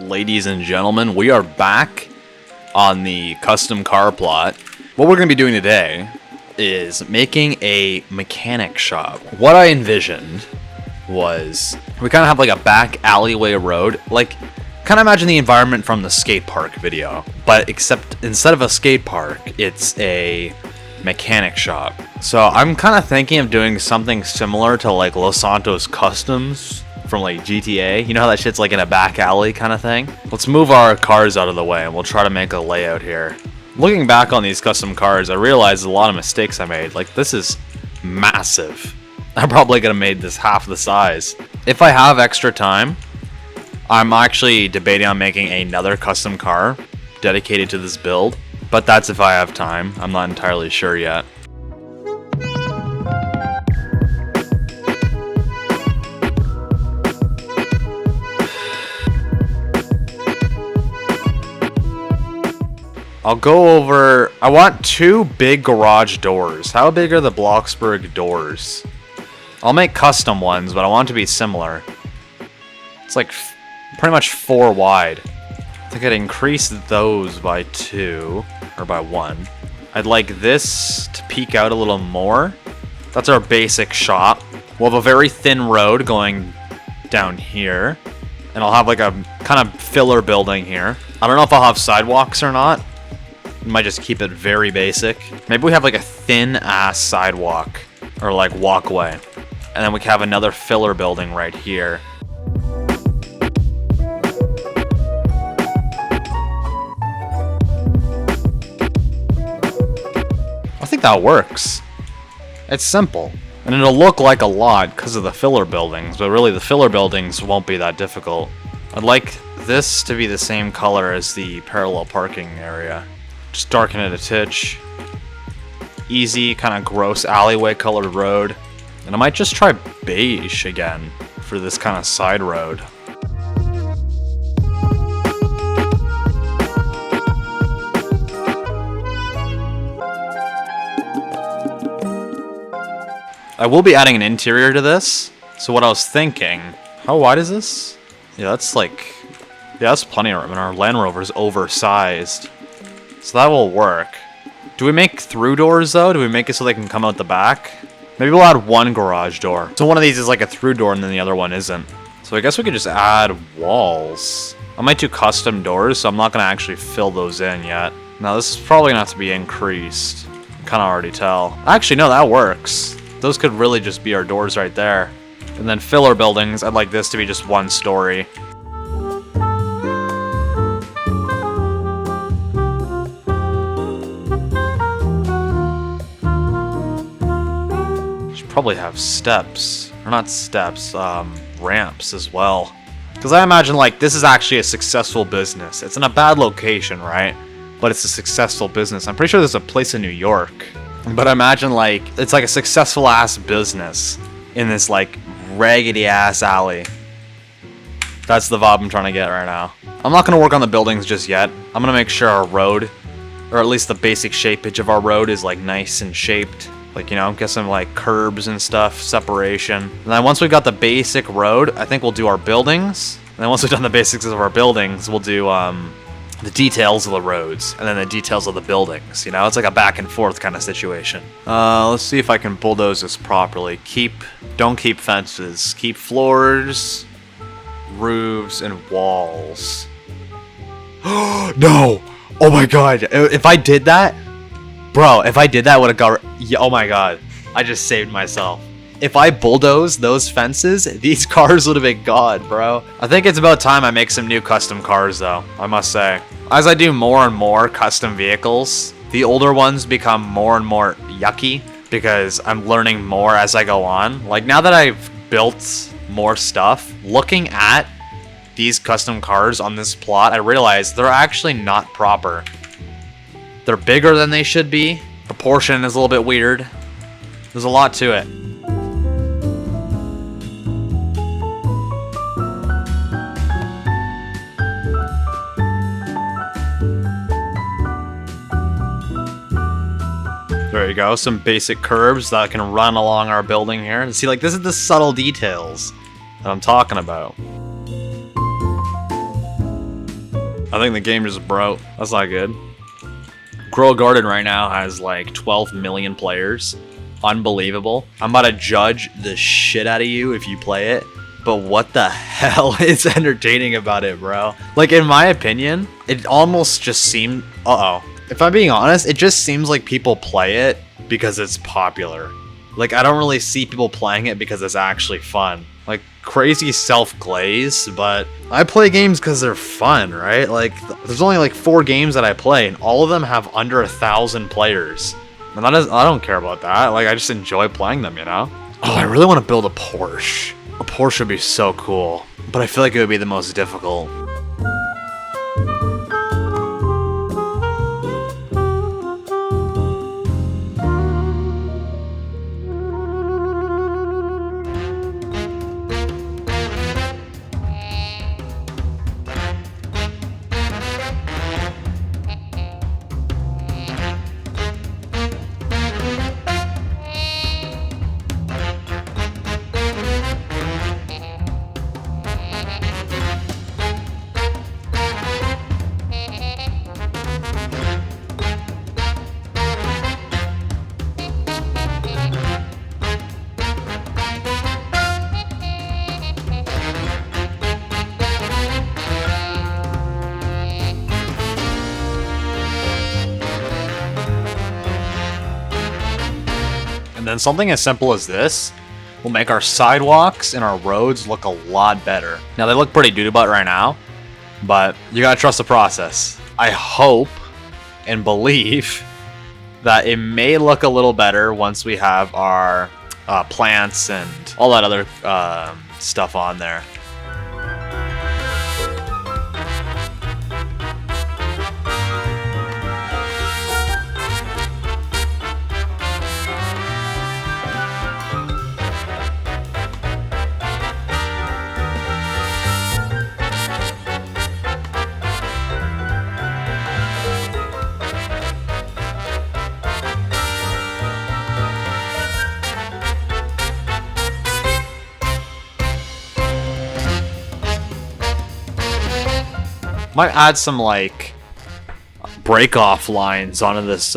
ladies and gentlemen, we are back on the custom car plot. What we're going to be doing today is making a mechanic shop. What I envisioned was we kind of have like a back alleyway road, like kind of imagine the environment from the skate park video, but except instead of a skate park, it's a mechanic shop. So I'm kind of thinking of doing something similar to like Los Santos Customs from like GTA. You know how that shit's like in a back alley kind of thing? Let's move our cars out of the way and we'll try to make a layout here. Looking back on these custom cars, I realized a lot of mistakes I made. Like, this is massive. I'm probably gonna made this half the size. If I have extra time, I'm actually debating on making another custom car dedicated to this build, but that's if I have time. I'm not entirely sure yet. I'll go over, I want 2 big garage doors. How big are the Bloxburg doors? I'll make custom ones, but I want it to be similar. It's like pretty much 4 wide. I think I'd increase those by 2, or by 1. I'd like this to peek out a little more. That's our basic shop. We'll have a very thin road going down here. And I'll have like a kind of filler building here. I don't know if I'll have sidewalks or not. Might just keep it very basic. Maybe we have like a thin ass sidewalk or like walkway, and then we can have another filler building right here. I think that works. It's simple, and it'll look like a lot because of the filler buildings, but really the filler buildings won't be that difficult. I'd like this to be the same color as the parallel parking area. Just darken it a titch. Easy, kind of gross alleyway colored road. And I might just try beige again for this kind of side road. I will be adding an interior to this. So what I was thinking, how wide is this? Yeah, that's like, yeah, that's plenty of room, and our Land Rover's oversized. So that will work. Do we make through doors though? Do we make it so they can come out the back? Maybe we'll add 1 garage door. So one of these is like a through door and then the other one isn't. So I guess we could just add walls. I might do custom doors, so I'm not gonna actually fill those in yet. Now this is probably gonna have to be increased. I can kinda already tell. Actually, no, that works. Those could really just be our doors right there. And then filler buildings, I'd like this to be just 1 story. Probably have steps, or not steps, ramps as well. Because I imagine like this is actually a successful business. It's in a bad location, right? But it's a successful business. I'm pretty sure there's a place in New York. But I imagine like it's like a successful ass business in this like raggedy ass alley. That's the vibe I'm trying to get right now. I'm not going to work on the buildings just yet. I'm going to make sure our road, or at least the basic shapage of our road, is like nice and shaped. Like, you know, get some like curbs and stuff, separation. And then once we've got the basic road, I think we'll do our buildings. And then once we've done the basics of our buildings, we'll do the details of the roads and then the details of the buildings. You know, it's like a back and forth kind of situation. Let's see if I can bulldoze this properly. Don't keep fences. Keep floors, roofs, and walls. No! Oh my god! If I did that, bro, if I did that, would have got. Yeah, oh my god, I just saved myself. If I bulldozed those fences, these cars would have been gone, bro. I think it's about time I make some new custom cars, though, I must say. As I do more and more custom vehicles, the older ones become more and more yucky because I'm learning more as I go on. Like, now that I've built more stuff, looking at these custom cars on this plot, I realize they're actually not proper. They're bigger than they should be. Proportion is a little bit weird. There's a lot to it. There you go, some basic curves that can run along our building here. See, like, this is the subtle details that I'm talking about. I think the game just broke. That's not good. Grow a Garden right now has like 12 million players. Unbelievable. I'm about to judge the shit out of you if you play it. But what the hell is entertaining about it, bro? Like, in my opinion, it almost just seemed... If I'm being honest, it just seems like people play it because it's popular. Like, I don't really see people playing it because it's actually fun. Like, crazy self-glaze, but I play games because they're fun, right? Like, there's only like 4 games that I play, and all of them have under 1,000 players. And I don't care about that. Like, I just enjoy playing them, you know? Oh, I really want to build a Porsche. A Porsche would be so cool, but I feel like it would be the most difficult. And then something as simple as this will make our sidewalks and our roads look a lot better. Now, they look pretty doo-doo-butt right now, but you gotta trust the process. I hope and believe that it may look a little better once we have our plants and all that other stuff on there. Might add some, like, break-off lines onto this,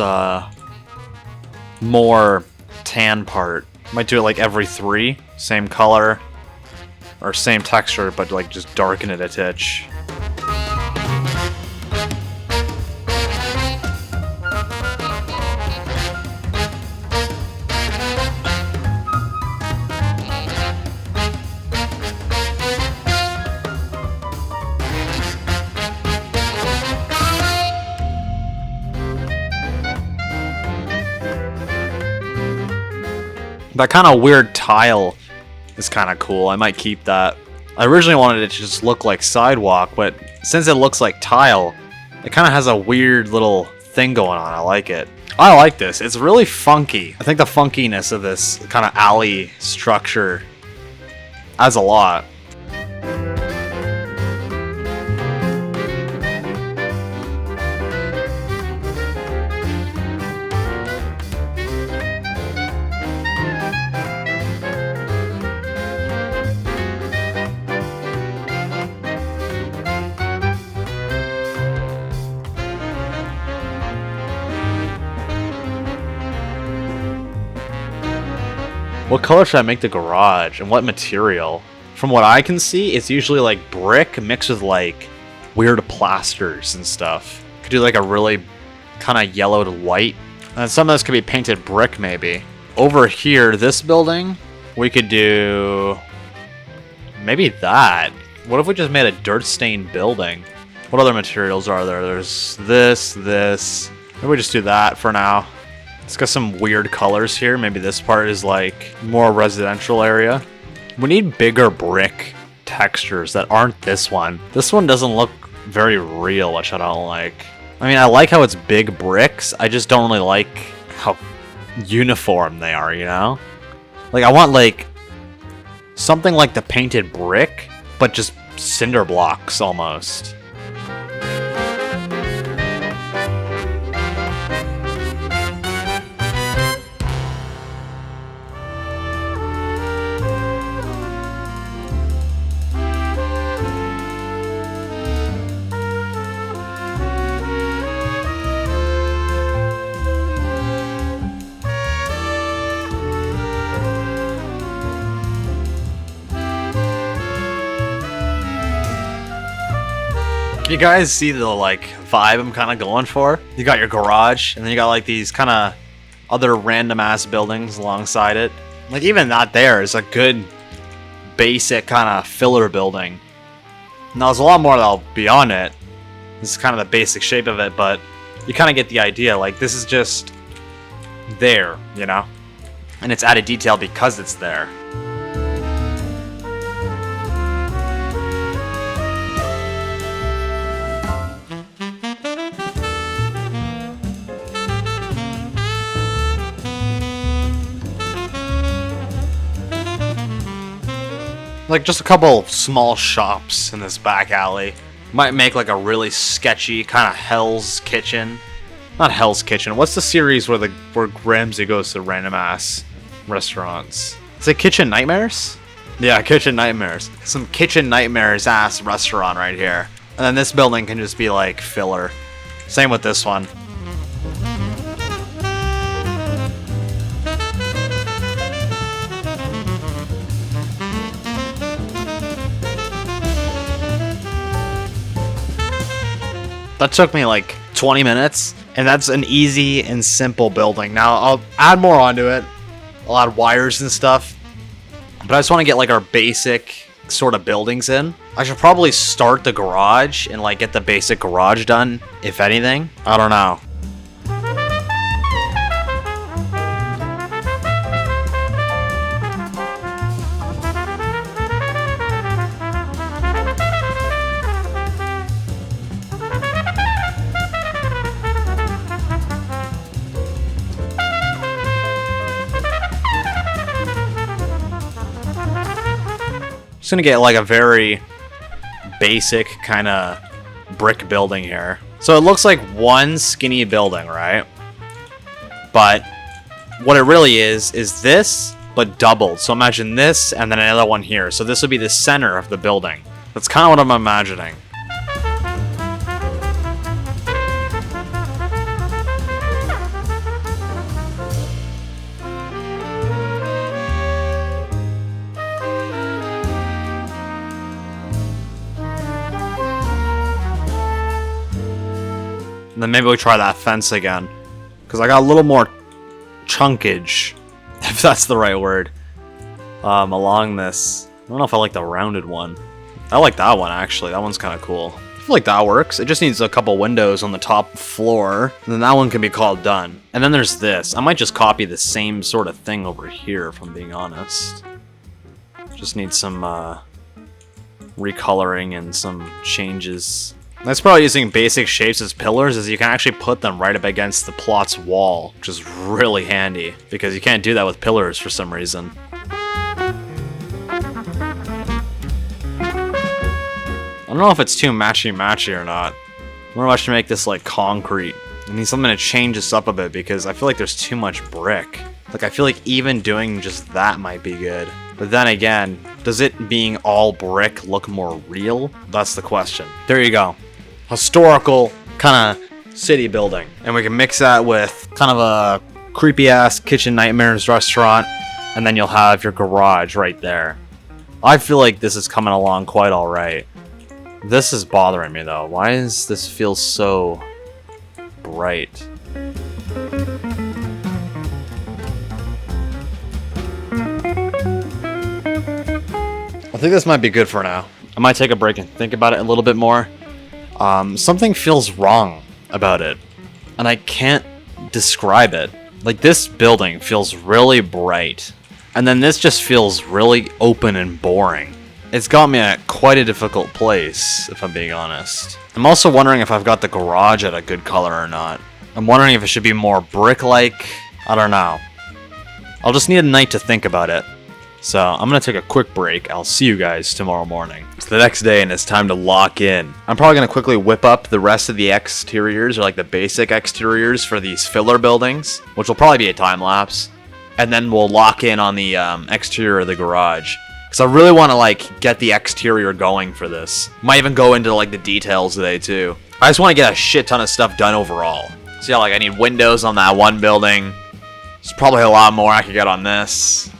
more tan part. Might do it, like, every 3. Same color. Or same texture, but, like, just darken it a titch. That kind of weird tile is kind of cool. I might keep that. I originally wanted it to just look like sidewalk, but since it looks like tile, it kind of has a weird little thing going on. I like it. I like this. It's really funky. I think the funkiness of this kind of alley structure adds a lot. What color should I make the garage, and what material? From what I can see, it's usually like brick mixed with like weird plasters and stuff. Could do like a really kind of yellow to white. And some of this could be painted brick maybe. Over here, this building, we could do maybe that. What if we just made a dirt stained building? What other materials are there? There's this. Maybe we just do that for now. It's got some weird colors here. Maybe this part is like more residential area. We need bigger brick textures that aren't this one. This one doesn't look very real, which I don't like. I mean, I like how it's big bricks. I just don't really like how uniform they are, you know? Like, I want like something like the painted brick, but just cinder blocks almost. Can you guys see the like vibe I'm kind of going for? You got your garage, and then you got like these kind of other random ass buildings alongside it. Like even that there is a good basic kind of filler building. Now there's a lot more that'll be on it. This is kind of the basic shape of it, but you kind of get the idea. Like this is just there, you know? And it's added detail because it's there. Like just a couple small shops in this back alley. Might make like a really sketchy kind of Hell's Kitchen. Not Hell's Kitchen. What's the series where Ramsey goes to random ass restaurants? Is it Kitchen Nightmares? Yeah, Kitchen Nightmares. Some Kitchen Nightmares ass restaurant right here. And then this building can just be like filler. Same with this one. That took me like 20 minutes, and that's an easy and simple building. Now, I'll add more onto it. I'll add wires and stuff, but I just want to get like our basic sort of buildings in. I should probably start the garage and like get the basic garage done, if anything. I don't know. Just gonna get like a very basic kind of brick building here. So it looks like one skinny building, right? But what it really is this, but doubled. So imagine this and then another one here. So this would be the center of the building. That's kind of what I'm imagining. And then maybe we try that fence again. Because I got a little more chunkage, if that's the right word, along this. I don't know if I like the rounded one. I like that one, actually. That one's kind of cool. I feel like that works. It just needs a couple windows on the top floor. And then that one can be called done. And then there's this. I might just copy the same sort of thing over here, if I'm being honest. Just need some recoloring and some changes. That's probably using basic shapes as pillars, is you can actually put them right up against the plot's wall, which is really handy, because you can't do that with pillars for some reason. I don't know if it's too matchy-matchy or not. I wonder if I should make this like concrete. I need something to change this up a bit, because I feel like there's too much brick. Like, I feel like even doing just that might be good. But then again, does it being all brick look more real? That's the question. There you go. Historical kind of city building. And we can mix that with kind of a creepy ass Kitchen Nightmares restaurant, and then you'll have your garage right there. I feel like this is coming along quite alright. This is bothering me though. Why does this feel so bright? I think this might be good for now. I might take a break and think about it a little bit more. Something feels wrong about it, and I can't describe it. Like, this building feels really bright, and then this just feels really open and boring. It's got me at quite a difficult place, if I'm being honest. I'm also wondering if I've got the garage at a good color or not. I'm wondering if it should be more brick-like. I don't know. I'll just need a night to think about it. So I'm going to take a quick break. I'll see you guys tomorrow morning. It's the next day and it's time to lock in. I'm probably going to quickly whip up the rest of the exteriors, or like the basic exteriors for these filler buildings, which will probably be a time lapse. And then we'll lock in on the exterior of the garage. Because I really want to like get the exterior going for this. Might even go into like the details today too. I just want to get a shit ton of stuff done overall. So yeah, like I need windows on that one building. There's probably a lot more I could get on this.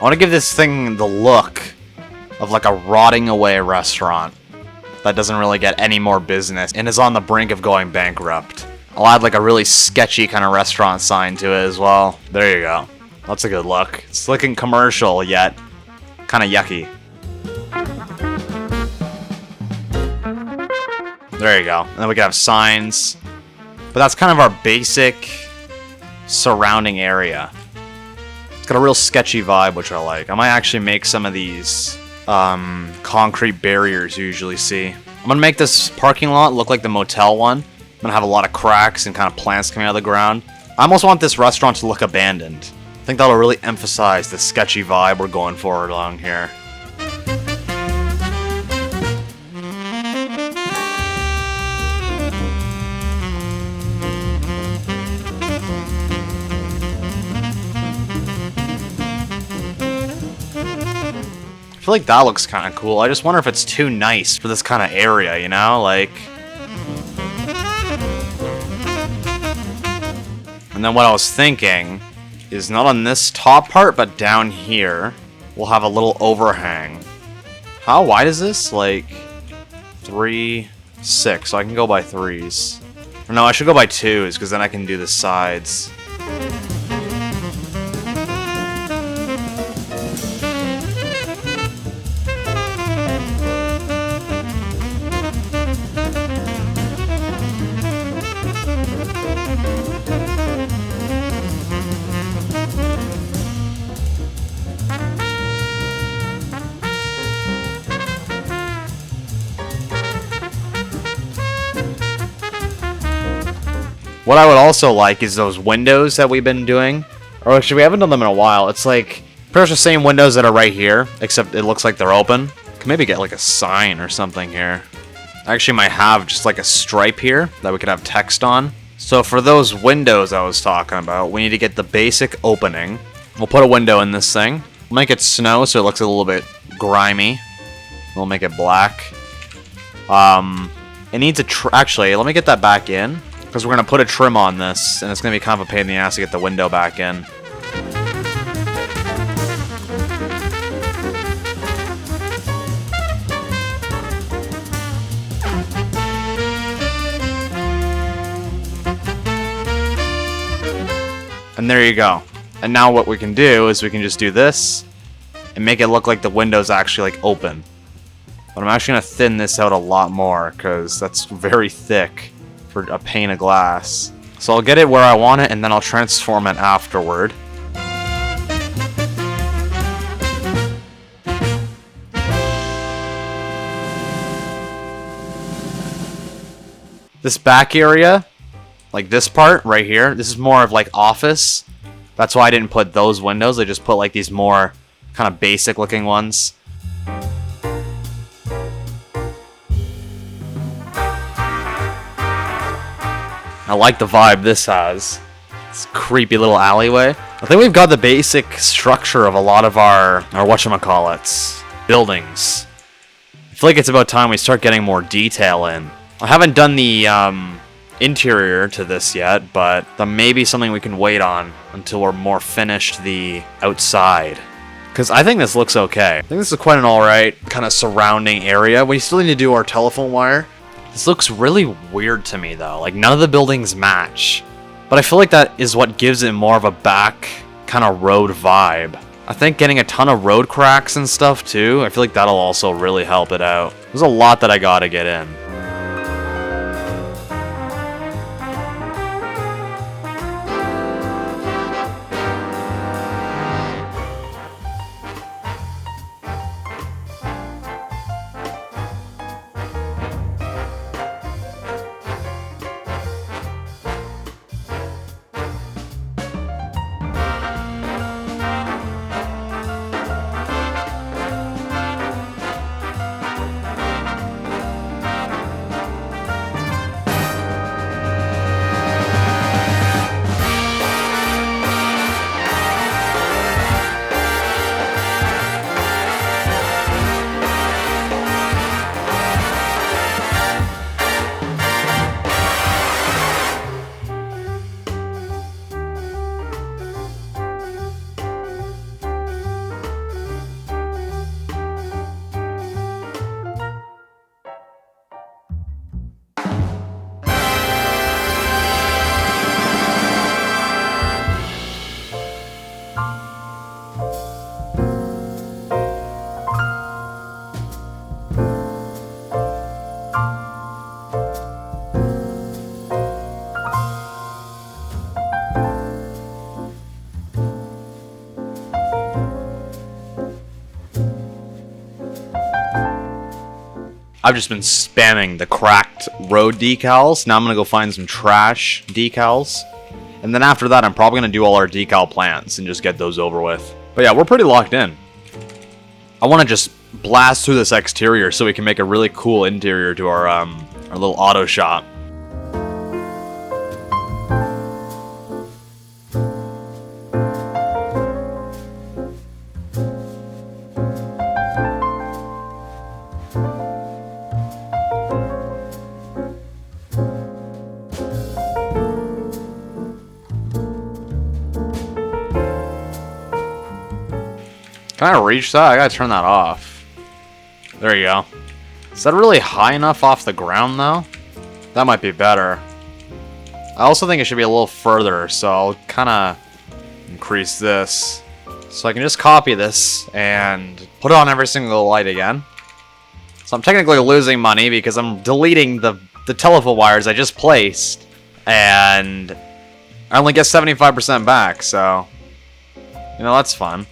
I want to give this thing the look of like a rotting away restaurant that doesn't really get any more business and is on the brink of going bankrupt. I'll add like a really sketchy kind of restaurant sign to it as well. There you go. That's a good look. It's looking commercial, yet kind of yucky. There you go. And then we can have signs. But that's kind of our basic surrounding area. It's got a real sketchy vibe, which I like. I might actually make some of these concrete barriers you usually see. I'm gonna make this parking lot look like the motel one. I'm gonna have a lot of cracks and kind of plants coming out of the ground. I almost want this restaurant to look abandoned. I think that'll really emphasize the sketchy vibe we're going for along here. I feel like that looks kind of cool. I just wonder if it's too nice for this kind of area, you know? Like... And then what I was thinking is not on this top part, but down here, we'll have a little overhang. How wide is this? Like 3, 6. So I can go by 3s. Or no, I should go by 2s, because then I can do the sides. What I would also like is those windows that we've been doing. Or actually, we haven't done them in a while. It's like pretty much the same windows that are right here, except it looks like they're open. Can maybe get like a sign or something here. I actually might have just like a stripe here that we could have text on. So for those windows I was talking about, we need to get the basic opening. We'll put a window in this thing. We'll make it snow so it looks a little bit grimy. We'll make it black. It needs a actually, let me get that back in. Because we're going to put a trim on this, and it's going to be kind of a pain in the ass to get the window back in. And there you go. And now what we can do is we can just do this and make it look like the window's actually like open. But I'm actually going to thin this out a lot more because that's very thick for a pane of glass. So I'll get it where I want it and then I'll transform it afterward. This back area, like this part right here, this is more of like office. That's why I didn't put those windows. I just put like these more kind of basic looking ones. I like the vibe this has. It's a creepy little alleyway. I think we've got the basic structure of a lot of our whatchamacallits, buildings. I feel like it's about time we start getting more detail in. I haven't done the interior to this yet, but that may be something we can wait on until we're more finished the outside. Because I think this looks okay. I think this is quite an alright kind of surrounding area. We still need to do our telephone wire. This looks really weird to me though, like none of the buildings match. But I feel like that is what gives it more of a back kind of road vibe. I think getting a ton of road cracks and stuff too, I feel like that'll also really help it out. There's a lot that I gotta get in. I've just been spamming the cracked road decals. Now I'm gonna go find some trash decals. And then after that, I'm probably gonna do all our decal plans and just get those over with. But yeah, we're pretty locked in. I wanna just blast through this exterior so we can make a really cool interior to our little auto shop. Can I reach that? I gotta turn that off. There you go. Is that really high enough off the ground, though? That might be better. I also think it should be a little further, so I'll kind of increase this. So I can just copy this and put on every single light again. So I'm technically losing money because I'm deleting the telephone wires I just placed. And I only get 75% back, so... You know, that's fun.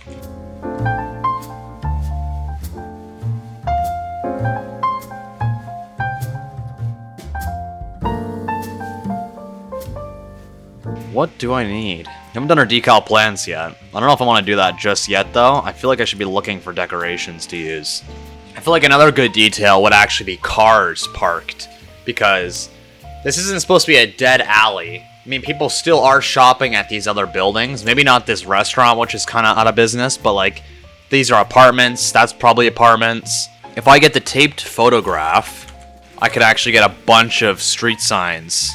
What do I need? I haven't done our decal plans yet. I don't know if I want to do that just yet, though. I feel like I should be looking for decorations to use. I feel like another good detail would actually be cars parked, because this isn't supposed to be a dead alley. I mean, people still are shopping at these other buildings. Maybe not this restaurant, which is kind of out of business, but like, these are apartments. That's probably apartments. If I get the taped photograph, I could actually get a bunch of street signs.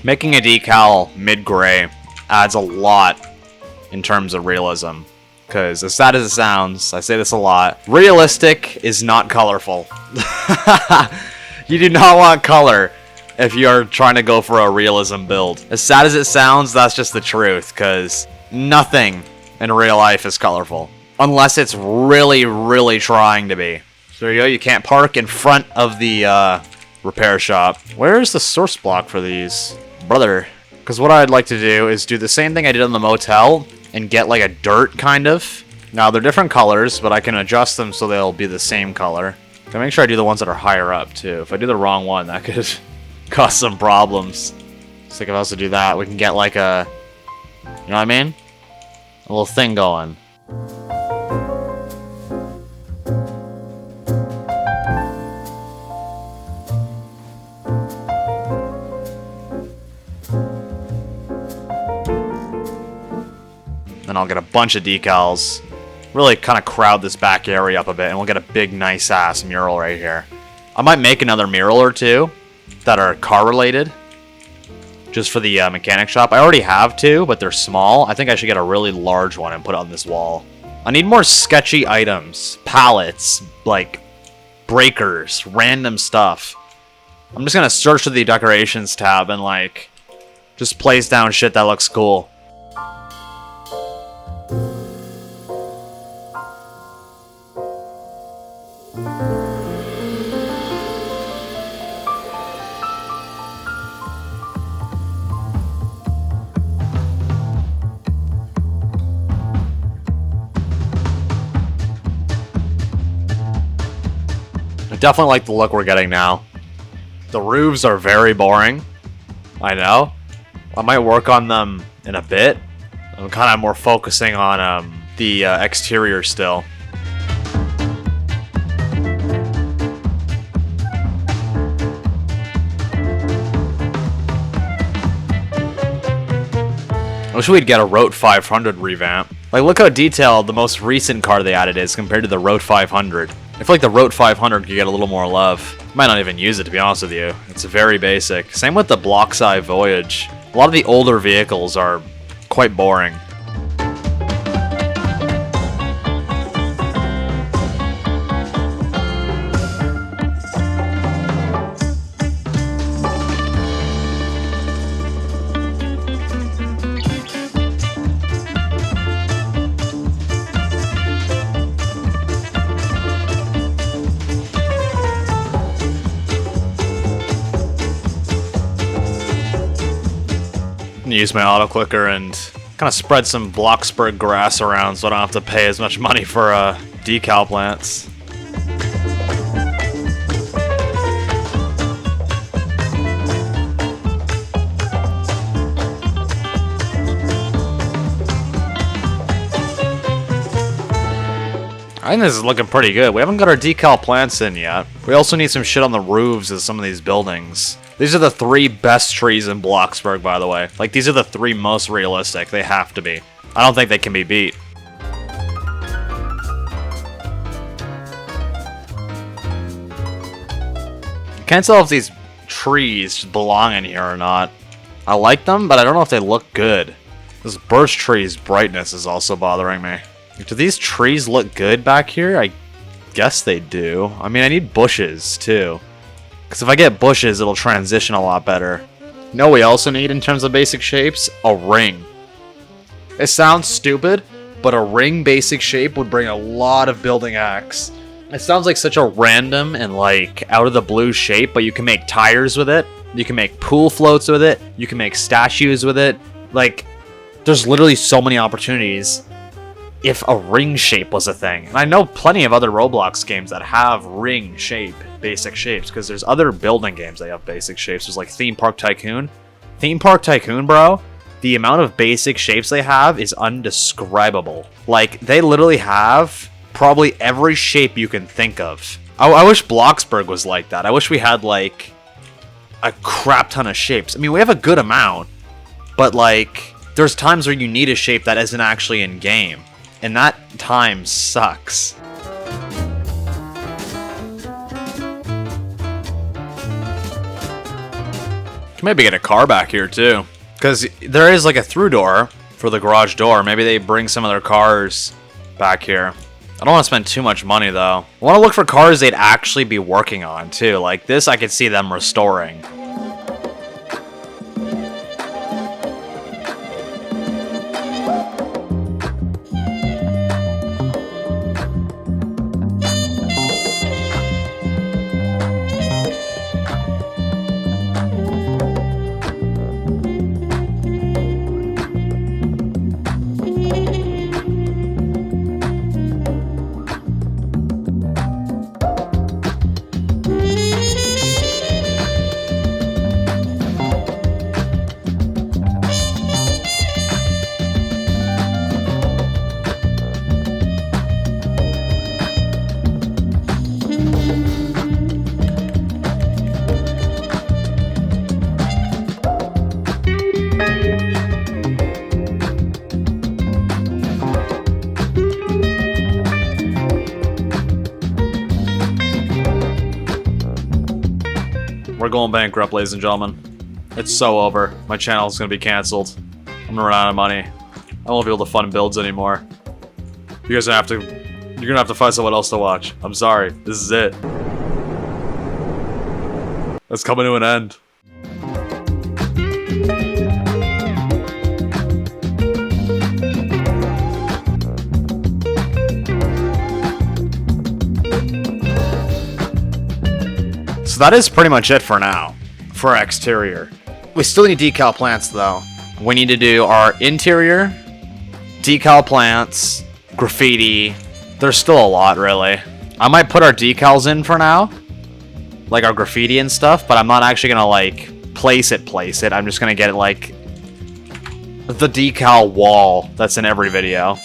Making a decal mid-gray adds a lot in terms of realism. Because as sad as it sounds, I say this a lot, realistic is not colorful. You do not want color if you're trying to go for a realism build. As sad as it sounds, that's just the truth, because nothing in real life is colorful. Unless it's really, really trying to be. So there you go, you can't park in front of the repair shop. Where's the source block for these? Brother. Because what I'd like to do is do the same thing I did in the motel and get like a dirt kind of. Now they're different colors, but I can adjust them so they'll be the same color. Gotta make sure I do the ones that are higher up too. If I do the wrong one, that could cause some problems. So if I was to do that, we can get like a, you know what I mean? A little thing going. Then I'll get a bunch of decals, really kind of crowd this back area up a bit, and we'll get a big, nice ass mural right here. I might make another mural or two that are car related, just for the mechanic shop. I already have two, but they're small. I think I should get a really large one and put it on this wall. I need more sketchy items, pallets, like breakers, random stuff. I'm just gonna search for the decorations tab and like just place down shit that looks cool. I definitely like the look we're getting now. The roofs are very boring. I know. I might work on them in a bit. I'm kind of more focusing on the exterior still. I wish we'd get a Rote 500 revamp. Like, look how detailed the most recent car they added is compared to the Rote 500. I feel like the Rote 500 could get a little more love. Might not even use it, to be honest with you. It's very basic. Same with the Bloxburg Voyage. A lot of the older vehicles are quite boring. Use my auto clicker and Kind of spread some Bloxburg grass around so I don't have to pay as much money for decal plants. I think this is looking pretty good. We haven't got our decal plants in yet. We also need some shit on the roofs of some of these buildings. These are the 3 best trees in Bloxburg, by the way. Like, these are the 3 most realistic. They have to be. I don't think they can be beat. Can't tell if these trees belong in here or not. I like them, but I don't know if they look good. This birch tree's brightness is also bothering me. Do these trees look good back here? I guess they do. I mean, I need bushes, too. Because if I get bushes, it'll transition a lot better. You know what we also need in terms of basic shapes? A ring. It sounds stupid, but a ring basic shape would bring a lot of building acts. It sounds like such a random and like out of the blue shape, but you can make tires with it. You can make pool floats with it. You can make statues with it. Like, there's literally so many opportunities if a ring shape was a thing. And I know plenty of other Roblox games that have ring shape, basic shapes, because there's other building games that have basic shapes. There's like Theme Park Tycoon. Theme Park Tycoon, bro, the amount of basic shapes they have is undescribable. Like, they literally have probably every shape you can think of. I wish Bloxburg was like that. I wish we had like a crap ton of shapes. I mean, we have a good amount, but like, there's times where you need a shape that isn't actually in game. And that time sucks. Can maybe get a car back here too. Because there is like a through door for the garage door. Maybe they bring some of their cars back here. I don't want to spend too much money though. I want to look for cars they'd actually be working on too. Like this I could see them restoring. We're going bankrupt, ladies and gentlemen. It's so over. My channel is going to be canceled. I'm going to run out of money. I won't be able to fund builds anymore. You guys are going to have to... You're going to have to find someone else to watch. I'm sorry. This is it. It's coming to an end. So that is pretty much it for now, for our exterior. We still need decal plants though. We need to do our interior, decal plants, graffiti. There's still a lot really. I might put our decals in for now, like our graffiti and stuff, but I'm not actually gonna like place it. I'm just gonna get it like the decal wall that's in every video.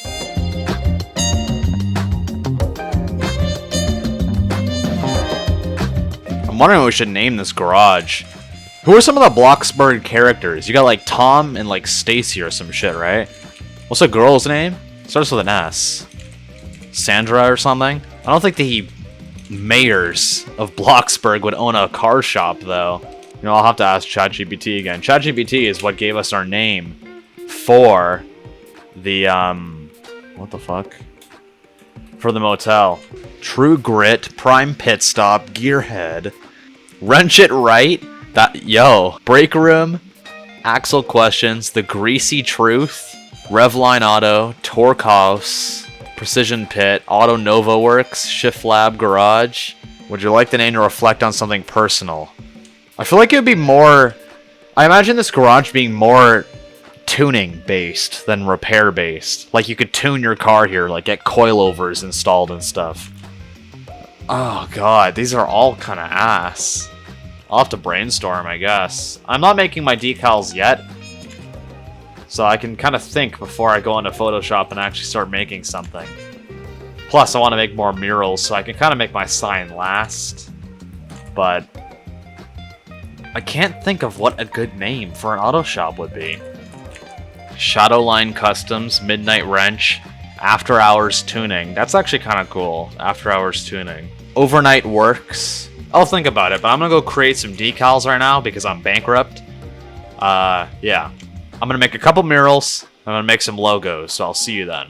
I'm wondering what we should name this garage. Who are some of the Bloxburg characters? You got like Tom and like Stacy or some shit, right? What's the girl's name? Starts with an S. Sandra or something? I don't think the mayors of Bloxburg would own a car shop though. You know, I'll have to ask ChatGPT again. ChatGPT is what gave us our name for the, what the fuck? For the motel. True Grit, Prime Pit Stop, Gearhead, Wrench It Right, Break Room, Axle Questions, The Greasy Truth, Revline Auto, Torque House, Precision Pit, Auto Nova Works, Shift Lab Garage. Would you like the name to reflect on something personal? I feel like it would be more... I imagine this garage being more tuning based than repair based. Like you could tune your car here, like get coilovers installed and stuff. Oh god, these are all kind of ass. I'll have to brainstorm, I guess. I'm not making my decals yet, so I can kind of think before I go into Photoshop and actually start making something. Plus, I want to make more murals, so I can kind of make my sign last. But I can't think of what a good name for an auto shop would be. Shadowline Customs, Midnight Wrench, After Hours Tuning. That's actually kind of cool. After Hours Tuning. Overnight Works. I'll think about it, but I'm gonna go create some decals right now because I'm bankrupt. Yeah. I'm gonna make a couple murals. I'm gonna make some logos, so I'll see you then.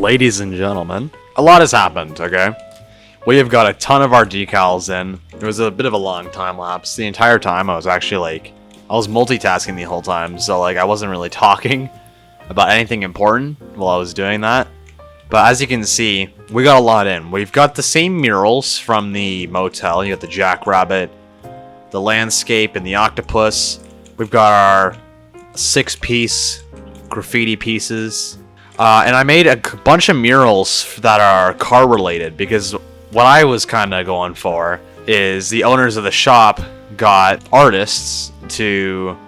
Ladies and gentlemen, a lot has happened, okay? We have got a ton of our decals in. It was a bit of a long time lapse. The entire time I was actually like, I was multitasking the whole time, so like I wasn't really talking about anything important while I was doing that. But as you can see, we got a lot in. We've got the same murals from the motel. You got the jackrabbit, the landscape, and the octopus. We've got our 6-piece graffiti pieces. And I made a bunch of murals that are car related because what I was kind of going for is the owners of the shop got artists to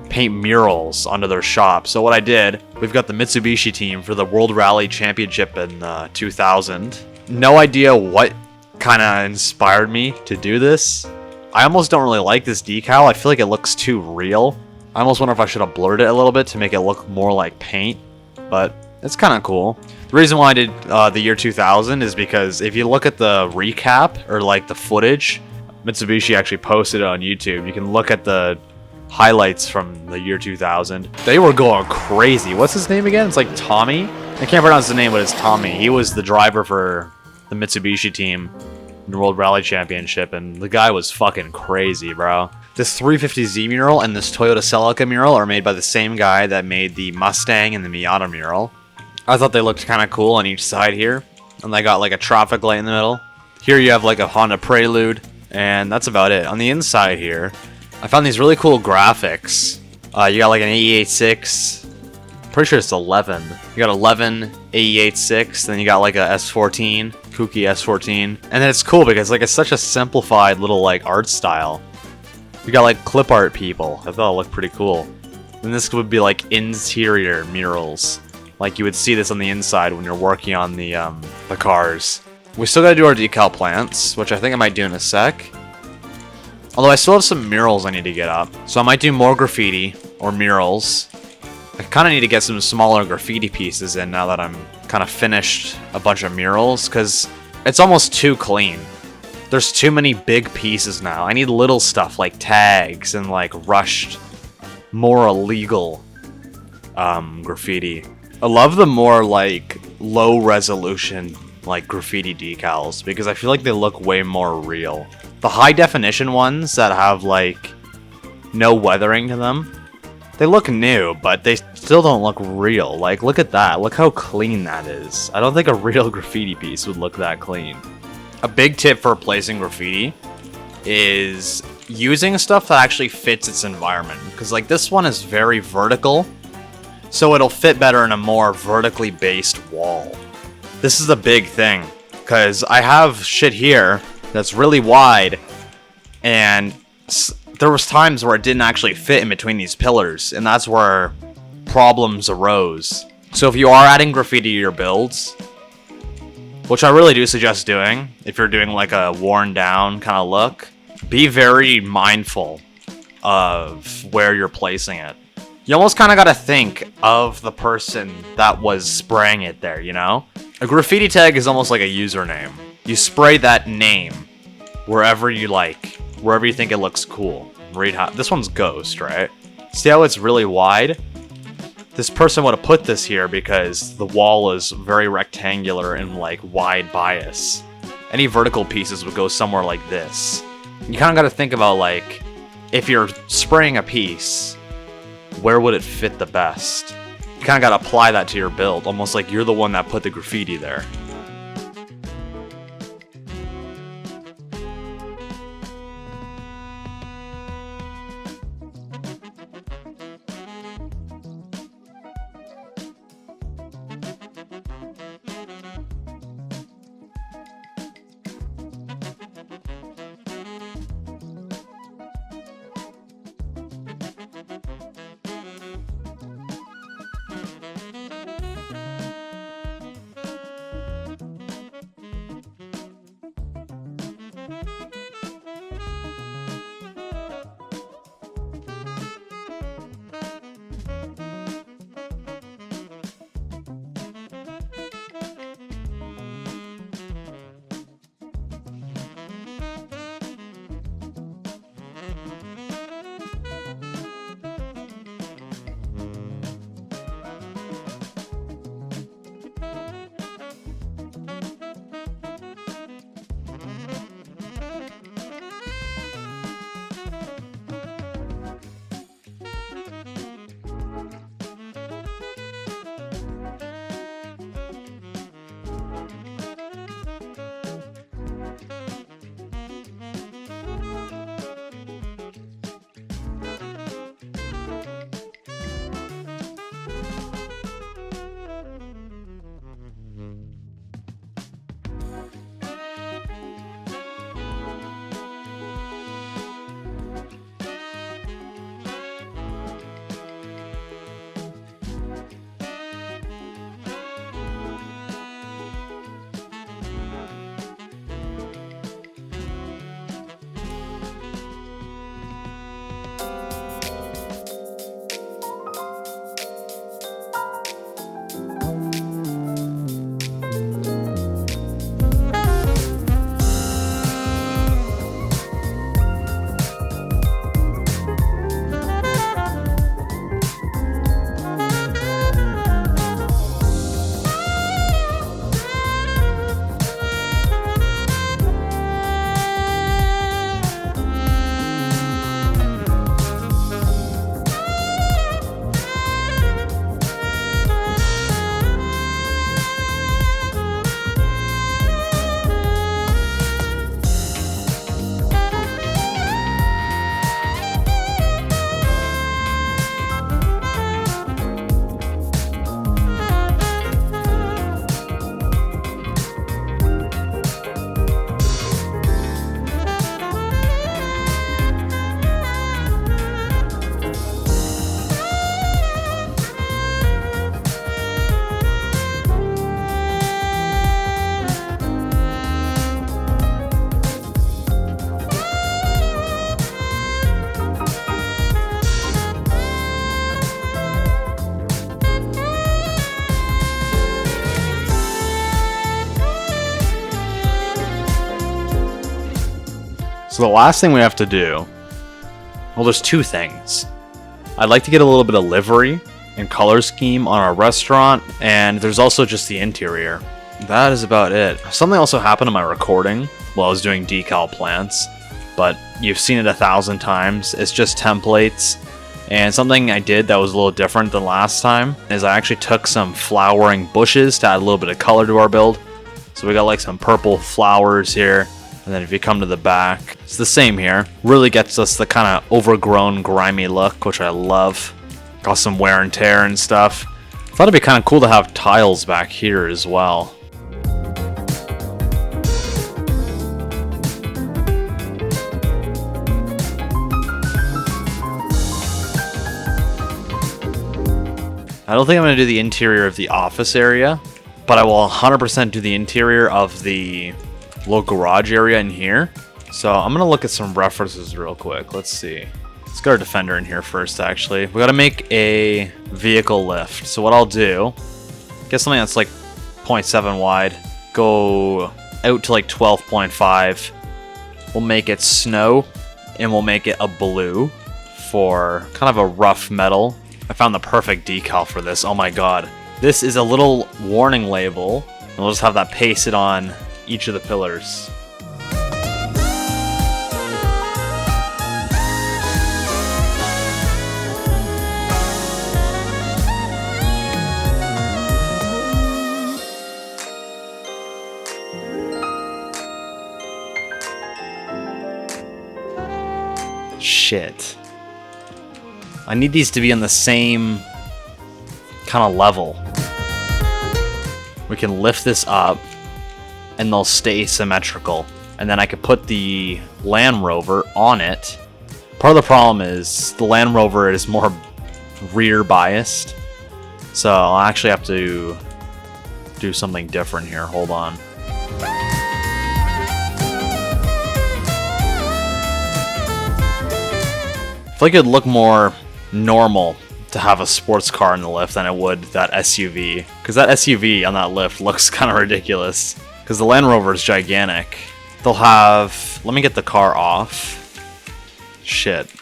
paint murals onto their shop. So what I did, we've got the Mitsubishi team for the World Rally Championship in 2000. No idea what kind of inspired me to do this. I almost don't really like this decal. I feel like it looks too real. I almost wonder if I should have blurred it a little bit to make it look more like paint. But it's kind of cool. The reason why I did the year 2000 is because if you look at the recap or like the footage, Mitsubishi actually posted it on YouTube. You can look at the highlights from the year 2000. They were going crazy. What's his name again? It's like Tommy. I can't pronounce the name, but it's Tommy. He was the driver for the Mitsubishi team in the World Rally Championship, and the guy was fucking crazy, bro. This 350Z mural and this Toyota Celica mural are made by the same guy that made the Mustang and the Miata mural. I thought they looked kind of cool on each side here. And they got like a traffic light in the middle. Here you have like a Honda Prelude. And that's about it. On the inside here, I found these really cool graphics. You got like an AE86. Pretty sure it's 11. You got 11 AE86. Then you got like a S14. Kooky S14. And then it's cool because like it's such a simplified little like art style. You got like clip art people. I thought it looked pretty cool. And this would be like interior murals. Like you would see this on the inside when you're working on the cars. We still gotta do our decal plants, which I think I might do in a sec. Although I still have some murals I need to get up. So I might do more graffiti or murals. I kind of need to get some smaller graffiti pieces in now that I'm kind of finished a bunch of murals, because it's almost too clean. There's too many big pieces now. I need little stuff like tags and like rushed, more illegal graffiti. I love the more like low resolution like graffiti decals because I feel like they look way more real. The high definition ones that have like no weathering to them, they look new, but they still don't look real. Like look at that. Look how clean that is. I don't think a real graffiti piece would look that clean. A big tip for placing graffiti is using stuff that actually fits its environment. Because like this one is very vertical, so it'll fit better in a more vertically based wall. This is a big thing, because I have shit here that's really wide, and there was times where it didn't actually fit in between these pillars, and that's where problems arose. So if you are adding graffiti to your builds, which I really do suggest doing, if you're doing like a worn down kind of look, be very mindful of where you're placing it. You almost kind of got to think of the person that was spraying it there, you know? A graffiti tag is almost like a username. You spray that name wherever you like, wherever you think it looks cool. Read how this one's Ghost, right? See how it's really wide? This person would have put this here because the wall is very rectangular and like wide bias. Any vertical pieces would go somewhere like this. You kind of got to think about like, if you're spraying a piece, where would it fit the best? You kind of got to apply that to your build, almost like you're the one that put the graffiti there. So the last thing we have to do, well, there's two things. I'd like to get a little bit of livery and color scheme on our restaurant, and there's also just the interior. That is about it. Something also happened in my recording while I was doing decal plants, but you've seen it 1,000 times. It's just templates. And something I did that was a little different than last time is I actually took some flowering bushes to add a little bit of color to our build. So we got like some purple flowers here. And then if you come to the back, it's the same here. Really gets us the kind of overgrown, grimy look, which I love. Got some wear and tear and stuff. Thought it'd be kind of cool to have tiles back here as well. I don't think I'm going to do the interior of the office area, but I will 100% do the interior of the little garage area in here. So I'm going to look at some references real quick. Let's see. Let's get our Defender in here first, actually. We got to make a vehicle lift. So what I'll do, get something that's like 0.7 wide, go out to like 12.5. We'll make it snow, and we'll make it a blue for kind of a rough metal. I found the perfect decal for this. Oh my god. This is a little warning label, and we'll just have that pasted on each of the pillars. Shit. I need these to be on the same kind of level. We can lift this up and they'll stay symmetrical. And then I could put the Land Rover on it. Part of the problem is the Land Rover is more rear biased. So I'll actually have to do something different here. Hold on. I feel like it'd look more normal to have a sports car in the lift than it would that SUV, because that SUV on that lift looks kind of ridiculous because the Land Rover is gigantic. They'll have, let me get the car off. Shit.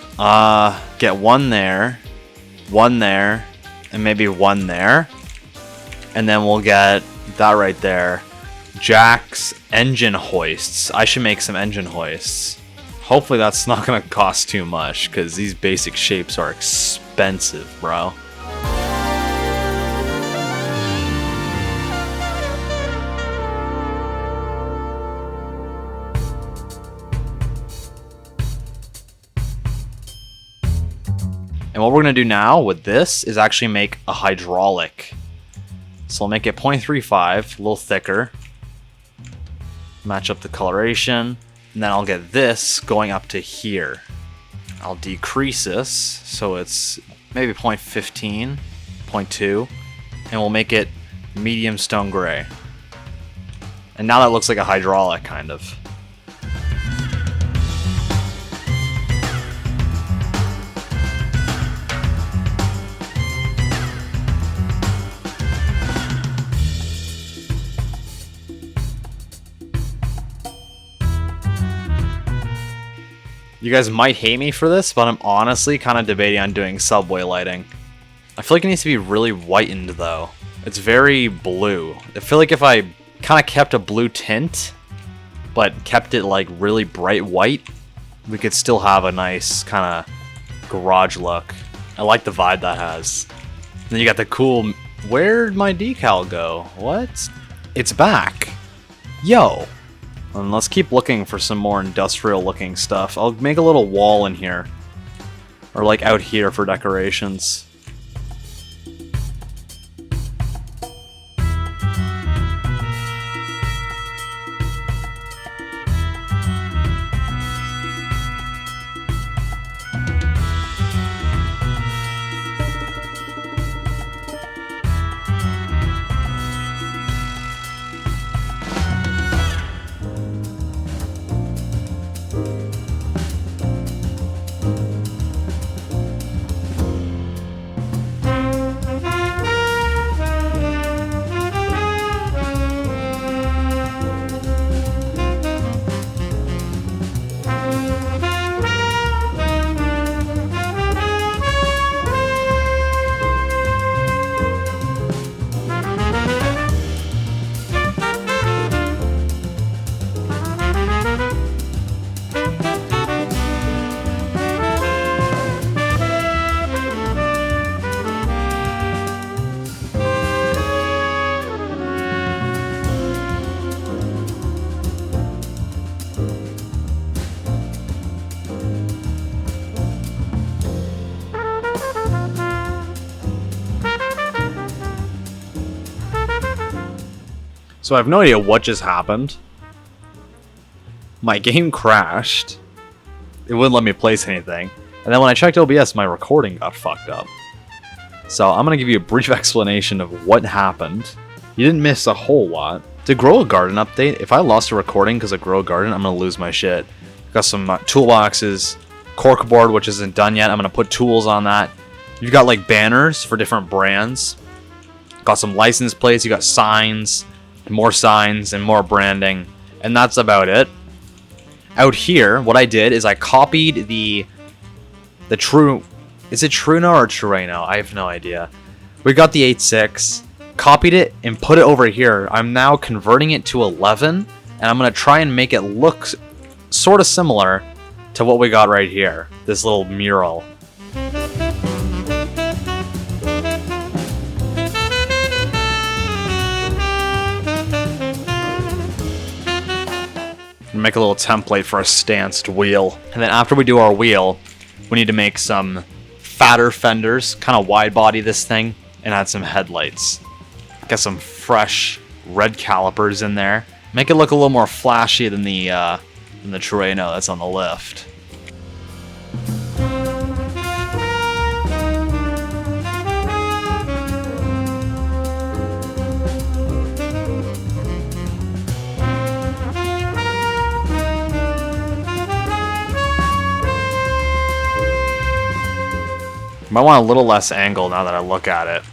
Get one there, and maybe one there, and then we'll get that right there. Jack's engine hoists. I should make some engine hoists. Hopefully that's not going to cost too much, because these basic shapes are expensive, bro. And what we're going to do now with this is actually make a hydraulic. So I'll make it 0.35, a little thicker. Match up the coloration. And then I'll get this going up to here. I'll decrease this so it's maybe 0.15, 0.2, and we'll make it medium stone gray. And now that looks like a hydraulic, kind of. You guys might hate me for this, but I'm honestly kind of debating on doing subway lighting. I feel like it needs to be really whitened though. It's very blue. I feel like if I kind of kept a blue tint, but kept it like really bright white, we could still have a nice kind of garage look. I like the vibe that has. Then you got the cool, where'd my decal go? What? It's back. Yo. And let's keep looking for some more industrial looking stuff. I'll make a little wall in here. Or like out here for decorations. So I have no idea what just happened. My game crashed. It wouldn't let me place anything. And then when I checked OBS, my recording got fucked up. So I'm going to give you a brief explanation of what happened. You didn't miss a whole lot. To Grow a Garden update, if I lost a recording because of Grow a Garden, I'm going to lose my shit. Got some toolboxes, corkboard, which isn't done yet. I'm going to put tools on that. You've got like banners for different brands. Got some license plates. You got signs, more signs, and more branding. And that's about it. Out here, what I did is I copied the true... Is it Truno or Trueno? I have no idea. We got the 8.6, copied it, and put it over here. I'm now converting it to 11, and I'm going to try and make it look sort of similar to what we got right here. This little mural. Make a little template for a stanced wheel. And then after we do our wheel, we need to make some fatter fenders, kind of wide body this thing, and add some headlights. Get some fresh red calipers in there. Make it look a little more flashy than the Trueno that's on the lift. Might want a little less angle now that I look at it.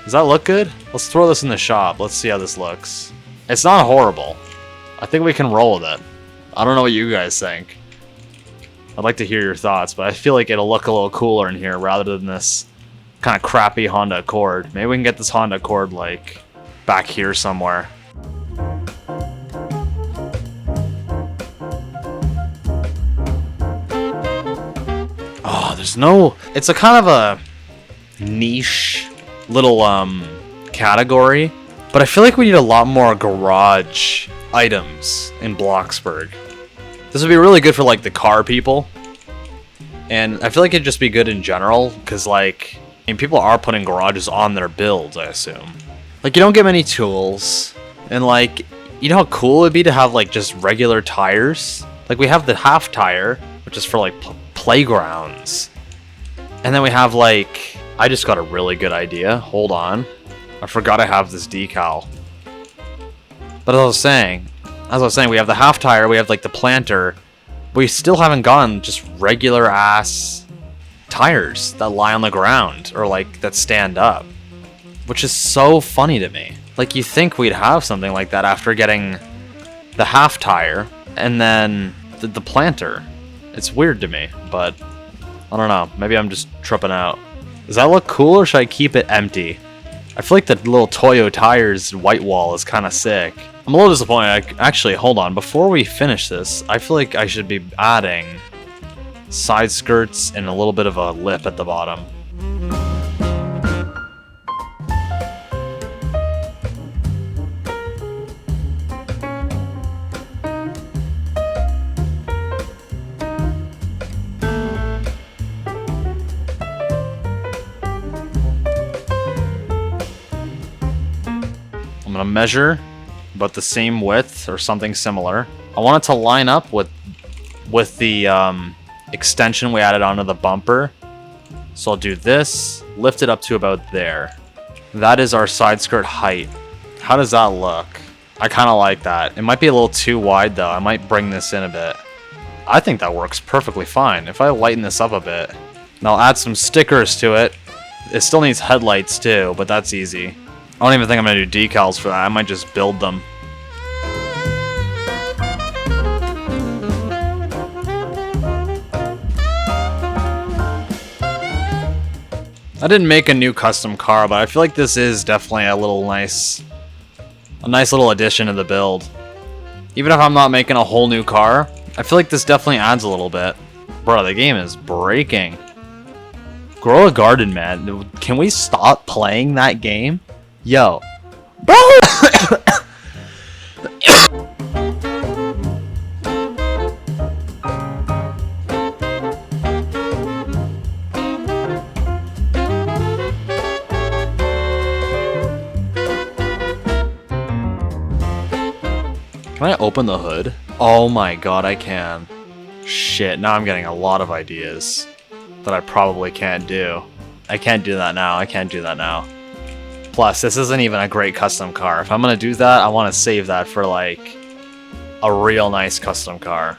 Does that look good? Let's throw this in the shop. Let's see how this looks. It's not horrible. I think we can roll with it. I don't know what you guys think. I'd like to hear your thoughts, but I feel like it'll look a little cooler in here rather than this kind of crappy Honda Accord. Maybe we can get this Honda Accord like back here somewhere. There's no... It's a kind of a niche little category, but I feel like we need a lot more garage items in Bloxburg. This would be really good for like the car people, and I feel like it'd just be good in general because like, I mean, people are putting garages on their builds, I assume. Like, you don't get many tools, and like, you know how cool it'd be to have like just regular tires? Like, we have the half tire, which is for like playgrounds. And then we have like, I just got a really good idea. Hold on. I forgot I have this decal. But as I was saying, we have the half tire, we have like the planter. We still haven't gotten just regular ass tires that lie on the ground or like that stand up, which is so funny to me. Like, you think we'd have something like that after getting the half tire and then the planter. It's weird to me, but I don't know. Maybe I'm just tripping out. Does that look cool, or should I keep it empty? I feel like the little Toyo tires white wall is kind of sick. I'm a little disappointed. Actually, hold on. Before we finish this, I feel like I should be adding side skirts and a little bit of a lip at the bottom. I'm gonna measure about the same width or something similar. I want it to line up with the extension we added onto the bumper. So I'll do this, lift it up to about there. That is our side skirt height. How does that look? I kind of like that. It might be a little too wide though. I might bring this in a bit. I think that works perfectly fine. If I lighten this up a bit, and I'll add some stickers to it. It still needs headlights too, but that's easy. I don't even think I'm going to do decals for that. I might just build them. I didn't make a new custom car, but I feel like this is definitely a nice little addition to the build. Even if I'm not making a whole new car, I feel like this definitely adds a little bit. Bro, the game is breaking. Grow a Garden, man. Can we stop playing that game? Yo. Bro! Can I open the hood? Oh my god, I can. Shit, now I'm getting a lot of ideas that I probably can't do. I can't do that now. I can't do that now. Plus, this isn't even a great custom car. If I'm gonna do that, I want to save that for like a real nice custom car.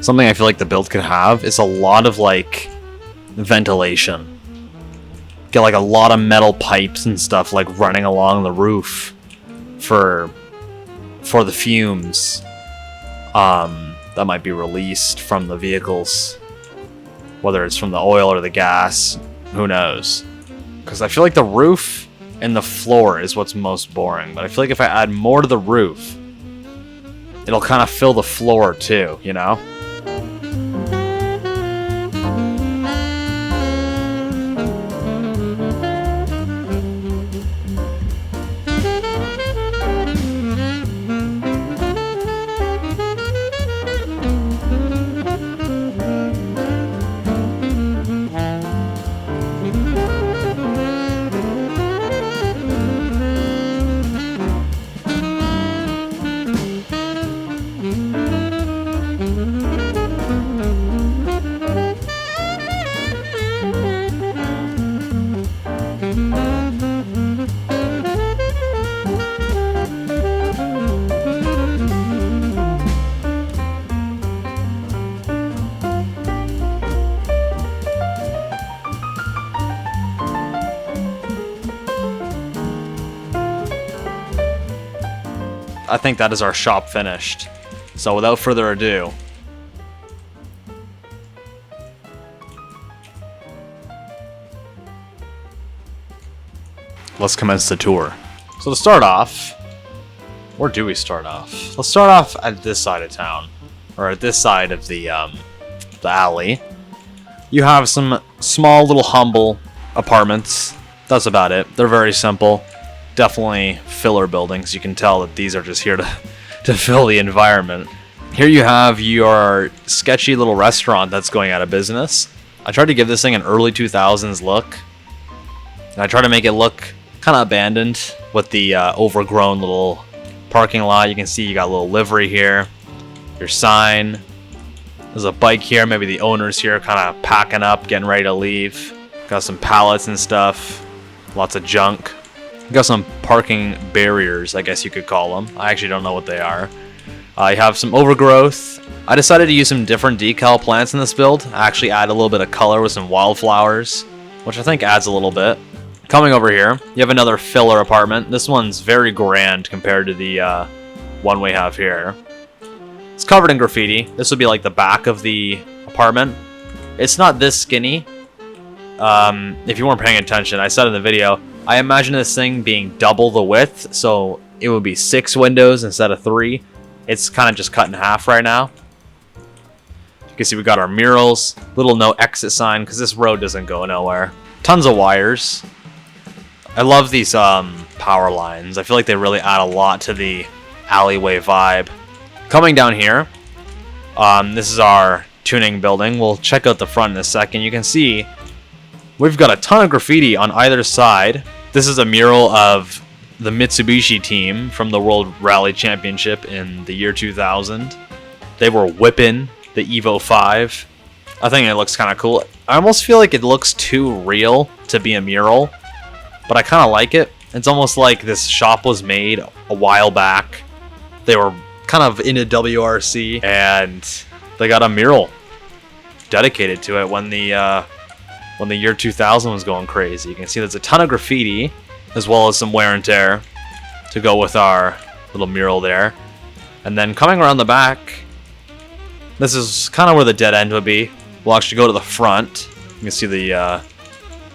Something I feel like the build could have is a lot of like ventilation. Get like a lot of metal pipes and stuff like running along the roof for the fumes that might be released from the vehicles, whether it's from the oil or the gas, who knows. Because I feel like the roof and the floor is what's most boring, but I feel like if I add more to the roof, it'll kind of fill the floor too, you know? I think that is our shop finished. So without further ado, let's commence the tour. So to start off, where do we start off? Let's start off at this side of town, or at this side of the alley. You have some small little humble apartments. That's about it. They're very simple. Definitely filler buildings. You can tell that these are just here to fill the environment. Here you have your sketchy little restaurant that's going out of business. I tried to give this thing an early 2000s look. And I tried to make it look kind of abandoned with the overgrown little parking lot. You can see you got a little livery here. Your sign. There's a bike here. Maybe the owner's here kind of packing up, getting ready to leave. Got some pallets and stuff. Lots of junk. Got some parking barriers, I guess you could call them. I actually don't know what they are. You have some overgrowth. I decided to use some different decal plants in this build. I actually add a little bit of color with some wildflowers, which I think adds a little bit. Coming over here, you have another filler apartment. This one's very grand compared to the one we have here. It's covered in graffiti. This would be like the back of the apartment. It's not this skinny. If you weren't paying attention, I said in the video, I imagine this thing being double the width, so it would be 6 windows instead of 3. It's kind of just cut in half right now. You can see we got our murals, little no exit sign because this road doesn't go nowhere. Tons of wires. I love these power lines. I feel like they really add a lot to the alleyway vibe. Coming down here, this is our tuning building. We'll check out the front in a second. You can see we've got a ton of graffiti on either side. This is a mural of the Mitsubishi team from the World Rally Championship in the year 2000. They were whipping the Evo 5. I think it looks kind of cool. I almost feel like it looks too real to be a mural, but I kind of like it. It's almost like this shop was made a while back. They were kind of into WRC, and they got a mural dedicated to it when the year 2000 was going crazy. You can see there's a ton of graffiti, as well as some wear and tear to go with our little mural there. And then coming around the back, this is kind of where the dead end would be. We'll actually go to the front. You can see the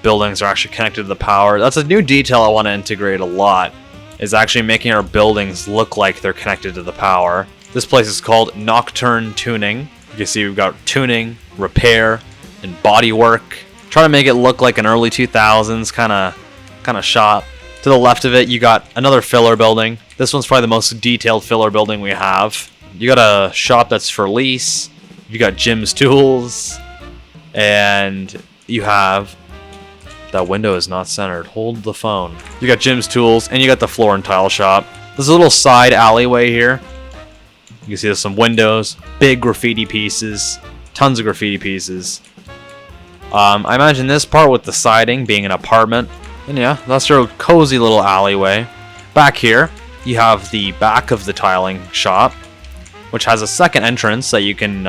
buildings are actually connected to the power. That's a new detail I want to integrate a lot. is actually making our buildings look like they're connected to the power. This place is called Nocturne Tuning. You can see we've got tuning, repair, and body work. Try to make it look like an early 2000s kind of shop. To the left of it, you got another filler building. This one's probably the most detailed filler building we have. You got a shop that's for lease. You got Jim's Tools. And you have... That window is not centered. Hold the phone. You got Jim's Tools, and you got the floor and tile shop. There's a little side alleyway here. You can see there's some windows, big graffiti pieces, tons of graffiti pieces. I imagine this part with the siding being an apartment. And yeah, that's your cozy little alleyway. Back here, you have the back of the tiling shop, which has a second entrance that you can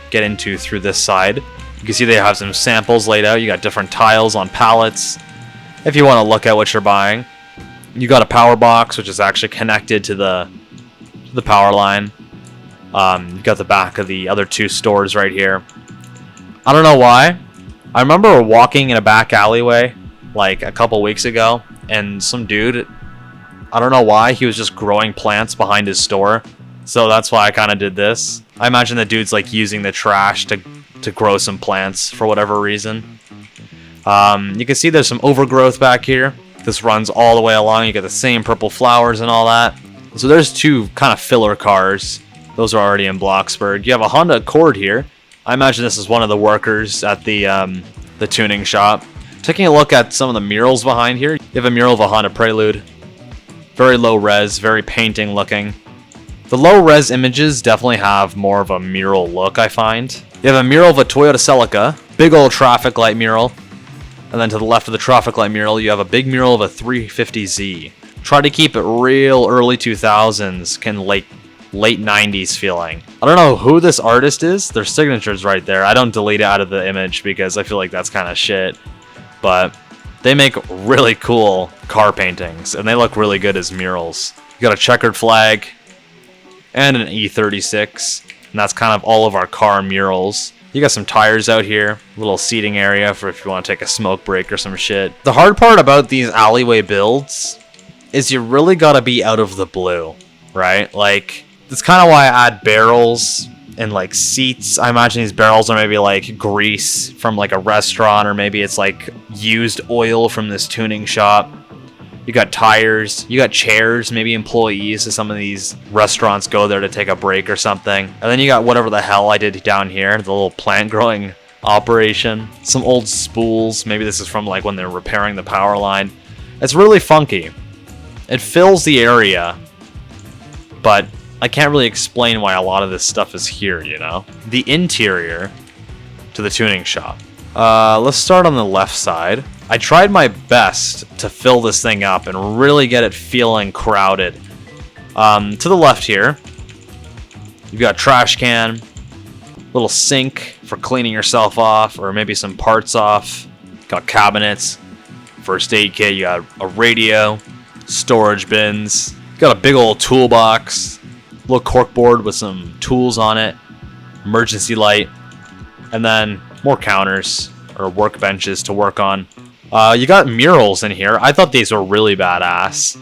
get into through this side. You can see they have some samples laid out. You got different tiles on pallets if you want to look at what you're buying. You got a power box, which is actually connected to the power line. You got the back of the other two stores right here. I don't know why. I remember walking in a back alleyway like a couple weeks ago, and some dude, I don't know why, he was just growing plants behind his store. So that's why I kind of did this. I imagine the dude's like using the trash to grow some plants for whatever reason. You can see there's some overgrowth back here. This runs all the way along. You get the same purple flowers and all that. So there's two kind of filler cars. Those are already in Bloxburg. You have a Honda Accord here. I imagine this is one of the workers at the tuning shop. Taking a look at some of the murals behind here. You have a mural of a Honda Prelude. Very low res, very painting looking. The low res images definitely have more of a mural look, I find. You have a mural of a Toyota Celica. Big old traffic light mural. And then to the left of the traffic light mural, you have a big mural of a 350Z. Try to keep it real early 2000s, late 90s feeling. I don't know who this artist is. Their signature's right there. I don't delete it out of the image because I feel like that's kind of shit. But they make really cool car paintings, and they look really good as murals. You got a checkered flag and an E36, and that's kind of all of our car murals. You got some tires out here, a little seating area for if you want to take a smoke break or some shit. The hard part about these alleyway builds is you really gotta be out of the blue, right? Like, that's kind of why I add barrels and like seats. I imagine these barrels are maybe like grease from like a restaurant, or maybe it's like used oil from this tuning shop. You got tires, you got chairs, maybe employees of some of these restaurants go there to take a break or something. And then you got whatever the hell I did down here, the little plant growing operation. Some old spools, maybe this is from like when they're repairing the power line. It's really funky. It fills the area, but I can't really explain why a lot of this stuff is here, you know? The interior to the tuning shop. Let's start on the left side. I tried my best to fill this thing up and really get it feeling crowded. To the left here, you've got a trash can, little sink for cleaning yourself off, or maybe some parts off. Got cabinets, first aid kit, you got a radio, storage bins, got a big old toolbox, little corkboard with some tools on it, emergency light, and then more counters or workbenches to work on. You got murals in here. I thought these were really badass.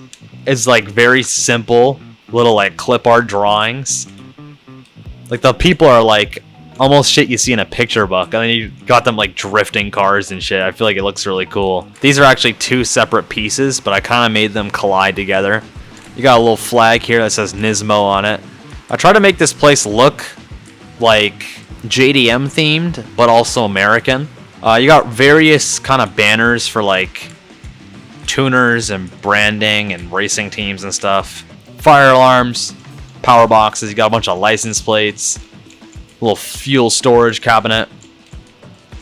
It's like very simple little like clip art drawings. Like the people are like almost shit you see in a picture book, and then you got them like drifting cars and shit. I feel like it looks really cool. These are actually two separate pieces, but I kind of made them collide together. You got a little flag here that says Nismo on it. I tried to make this place look like JDM themed, but also American. You got various kind of banners for like tuners and branding and racing teams and stuff. Fire alarms, power boxes, you got a bunch of license plates, a little fuel storage cabinet,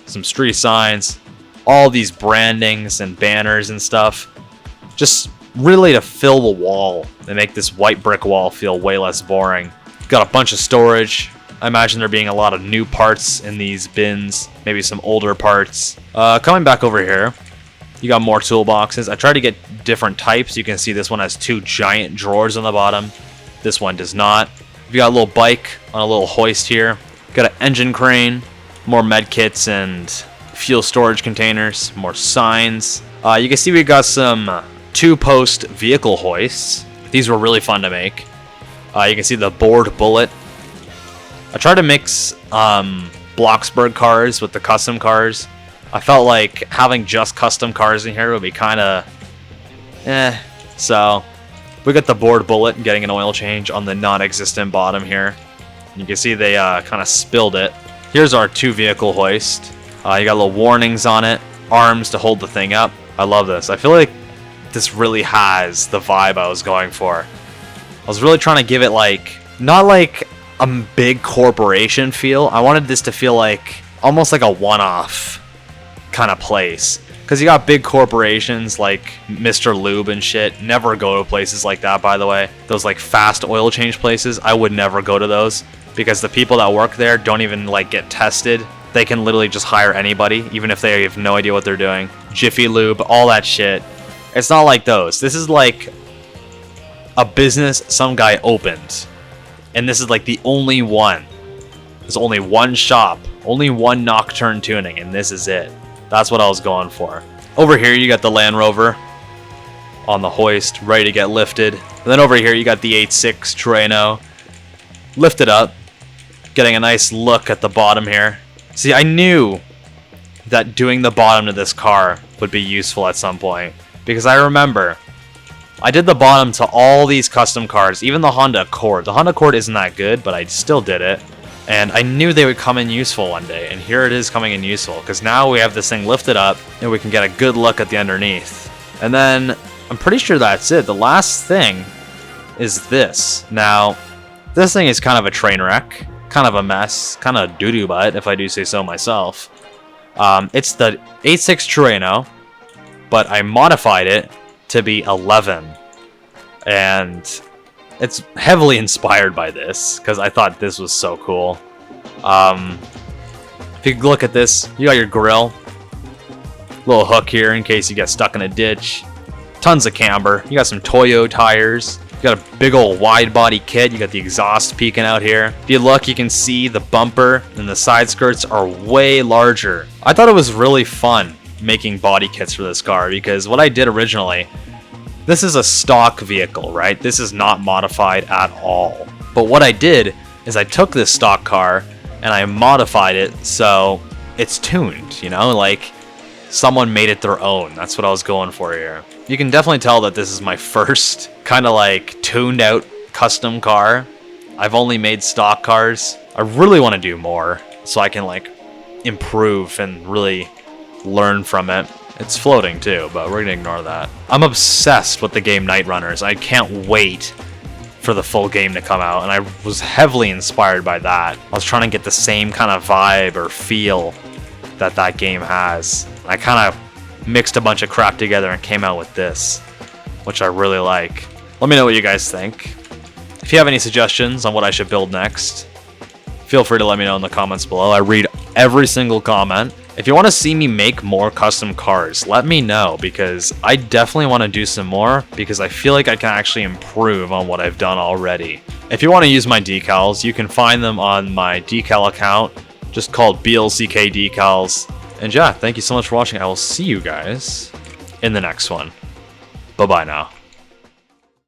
some street signs, all these brandings and banners and stuff. Just really to fill the wall and make this white brick wall feel way less boring. Got a bunch of storage. I imagine there being a lot of new parts in these bins, maybe some older parts. Coming back over here, you got more toolboxes. I tried to get different types. You can see this one has two giant drawers on the bottom. This one does not. You got a little bike on a little hoist here. Got an engine crane, more med kits and fuel storage containers, more signs. You can see we got some 2-post vehicle hoists. These were really fun to make. You can see the bored bullet. I tried to mix Bloxburg cars with the custom cars. I felt like having just custom cars in here would be kind of so we got the bored bullet getting an oil change on the non-existent bottom here. You can see they kind of spilled it. Here's our 2 vehicle hoist. You got little warnings on it, arms to hold the thing up. I love this. I feel like this really has the vibe I was going for. I was really trying to give it like, not like a big corporation feel. I wanted this to feel like almost like a one-off kind of place. Because you got big corporations like Mr. Lube and shit. Never go to places like that, by the way. Those like fast oil change places, I would never go to those. Because the people that work there don't even like get tested. They can literally just hire anybody, even if they have no idea what they're doing. Jiffy Lube, all that shit. It's not like those. This is like a business some guy opened. And this is like the only one. There's only one shop. Only one Nocturne tuning, and this is it. That's what I was going for. Over here, you got the Land Rover on the hoist, ready to get lifted. And then over here, you got the 8.6 Terreno lifted up, getting a nice look at the bottom here. See, I knew that doing the bottom to this car would be useful at some point, because I remember I did the bottom to all these custom cars, even the Honda Accord. The Honda Accord isn't that good, but I still did it. And I knew they would come in useful one day, and here it is coming in useful, because now we have this thing lifted up, and we can get a good look at the underneath. And then, I'm pretty sure that's it. The last thing is this. Now, this thing is kind of a train wreck, kind of a mess, kind of doo-doo butt, if I do say so myself. It's the 8.6 Terreno, but I modified it to be 11. And it's heavily inspired by this, because I thought this was so cool. If you look at this, you got your grill. Little hook here in case you get stuck in a ditch. Tons of camber. You got some Toyo tires. You got a big old wide body kit. You got the exhaust peeking out here. If you look, you can see the bumper and the side skirts are way larger. I thought it was really fun making body kits for this car, because what I did originally, this is a stock vehicle, right? This is not modified at all. But what I did is I took this stock car and I modified it so it's tuned, you know? Like, someone made it their own. That's what I was going for here. You can definitely tell that this is my first kind of like tuned out custom car. I've only made stock cars. I really want to do more so I can like improve and really learn from it. It's floating too, but we're gonna ignore that. I'm obsessed with the game Night Runners. I can't wait for the full game to come out, and I was heavily inspired by that. I was trying to get the same kind of vibe or feel that that game has. I kind of mixed a bunch of crap together and came out with this, which I really like. Let me know what you guys think. If you have any suggestions on what I should build next, feel free to let me know in the comments below. I read every single comment. If you want to see me make more custom cars, let me know, because I definitely want to do some more, because I feel like I can actually improve on what I've done already. If you want to use my decals, you can find them on my decal account, just called BLCK Decals. And yeah, thank you so much for watching. I will see you guys in the next one. Bye-bye now.